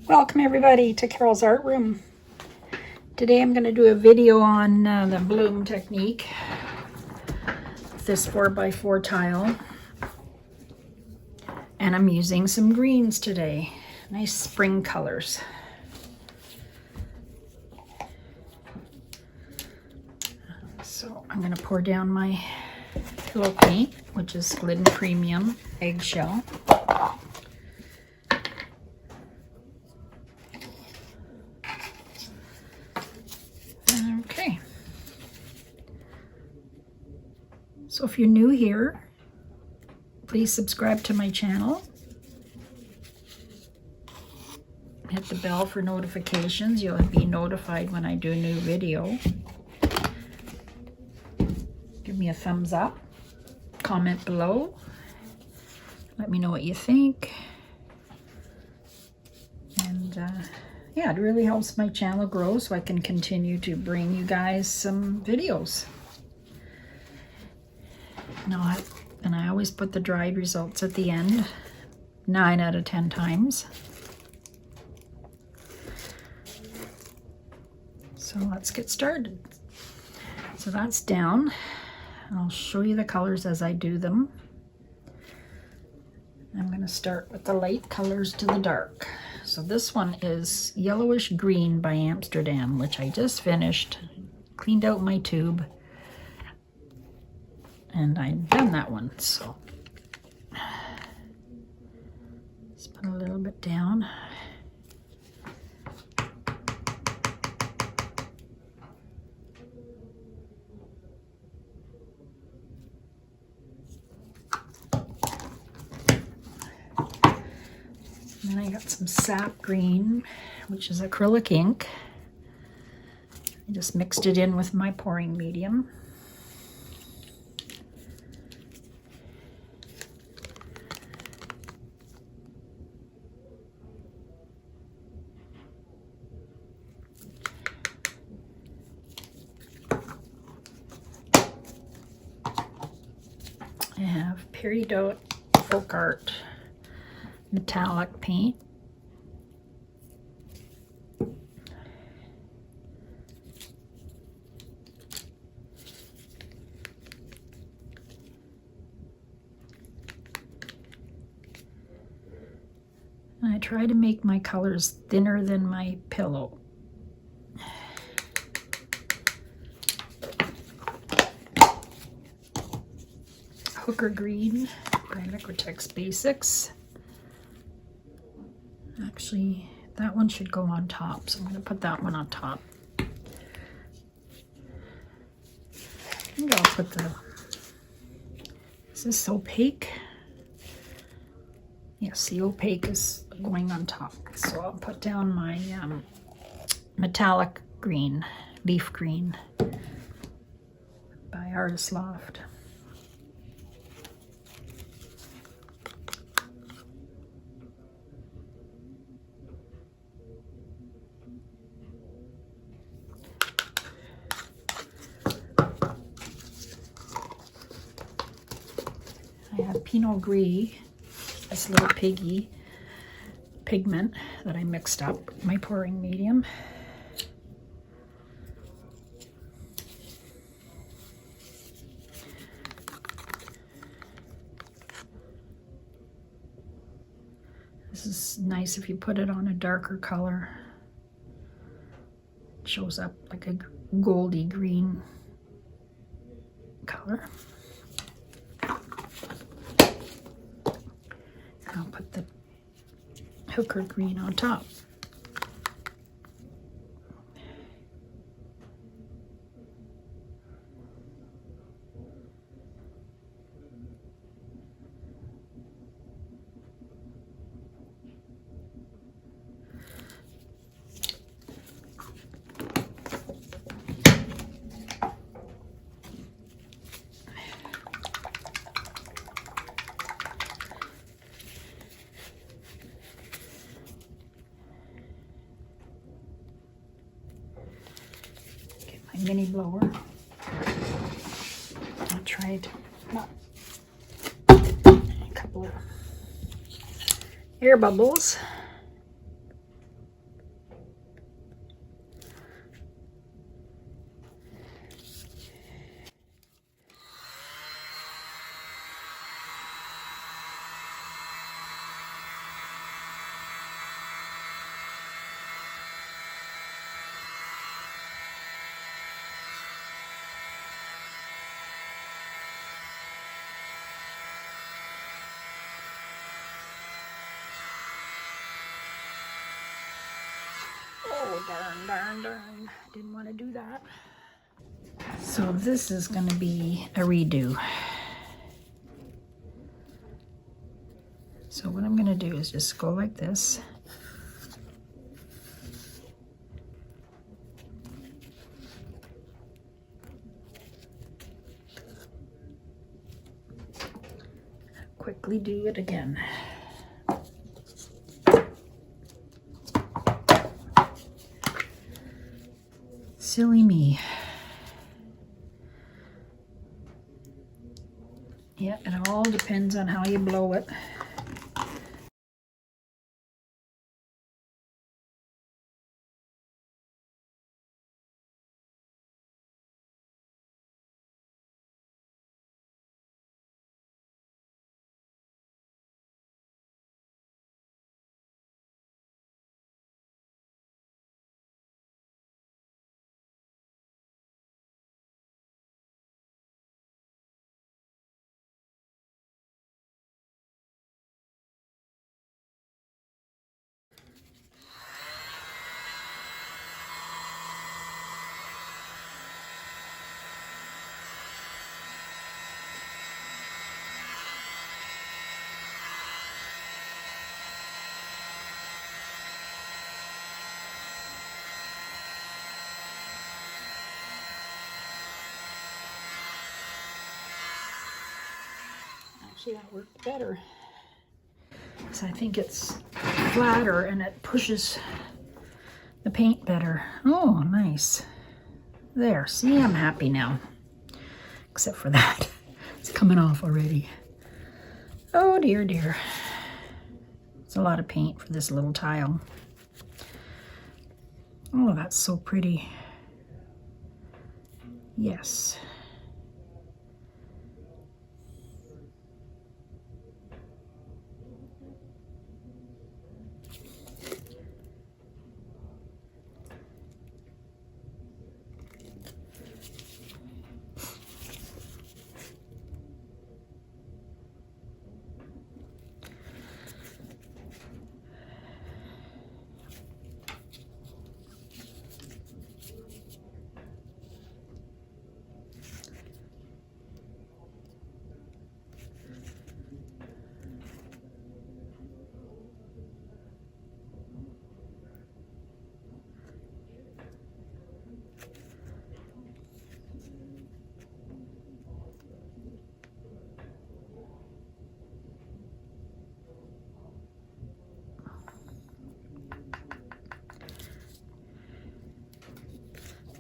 Welcome everybody to Carol's Art Room. Today I'm going to do a video on the bloom technique. This 4x4 tile. And I'm using some greens today. Nice spring colors. So I'm going to pour down my pillow paint, which is Glidden Premium Eggshell. Okay. So if you're new here, please subscribe to my channel. Hit the bell for notifications. You'll be notified when I do a new video. Give me a thumbs up. Comment below. Let me know what you think. And yeah, it really helps my channel grow so I can continue to bring you guys some videos. And I always put the dried results at the end, 9 out of 10 times. So let's get started. So that's down. I'll show you the colors as I do them. I'm going to start with the light colors to the dark. So this one is Yellowish Green by Amsterdam, which I just finished, cleaned out my tube, and I've done that one. So let's put a little bit down. And then I got some sap green, which is acrylic ink. I just mixed it in with my pouring medium. I have Peridot Folk Art metallic paint. And I try to make my colors thinner than my pillow. Hooker Green by Liquitex Basics. Actually, that one should go on top, so I'm going to put that one on top. I think I'll put the... Is this opaque? Yes, the opaque is going on top. So I'll put down my metallic green, leaf green by Artist Loft. I have Pinot Gris, this little piggy pigment that I mixed up with my pouring medium. This is nice if you put it on a darker color. It shows up like a goldy green color. I'll put the Hooker Green on top. Mini blower. I tried a couple of air bubbles. burn. Didn't want to do that. So this is going to be a redo. So what I'm going to do is just go like this. Quickly do it again. Silly me. Yeah, it all depends on how you blow it. Actually, that worked better. So I think it's flatter and it pushes the paint better. Oh, nice. There, see, I'm happy now. Except for that. It's coming off already. Oh dear, dear. It's a lot of paint for this little tile. Oh, that's so pretty. Yes.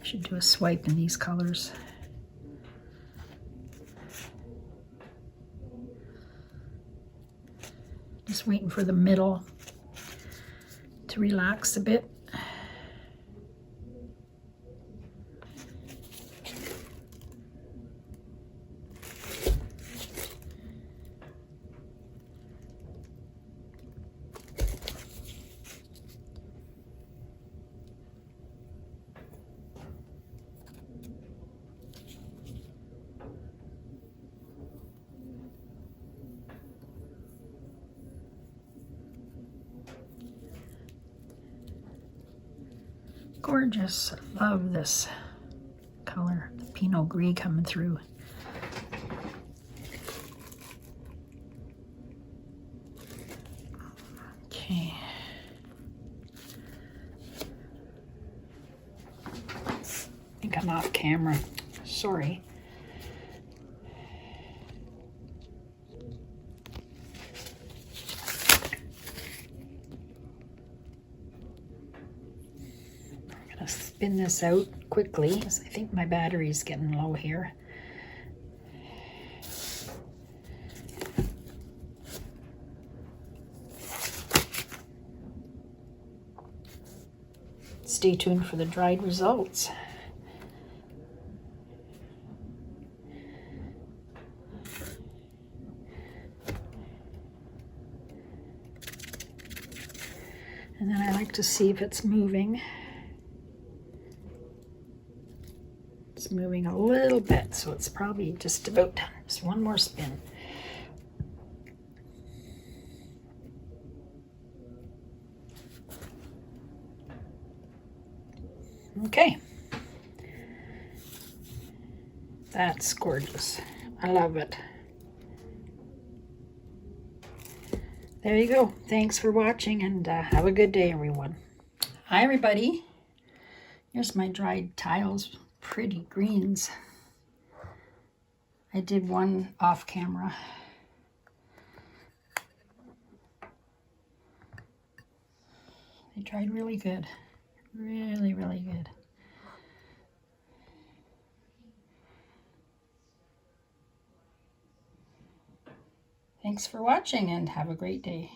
Should do a swipe in these colors. Just waiting for the middle to relax a bit. Gorgeous. Love this color, the Pinot Gris coming through. Okay. I think I'm off camera. Sorry. Spin this out quickly because I think my battery's getting low here. Stay tuned for the dried results. And then I like to see if it's moving. It's moving a little bit, so it's probably just about done. Just one more spin. Okay. That's gorgeous. I love it. There you go. Thanks for watching, and have a good day, everyone. Hi, everybody. Here's my dried tiles. Pretty greens. I did one off camera. They dried really good. Really, really good. Thanks for watching, and have a great day.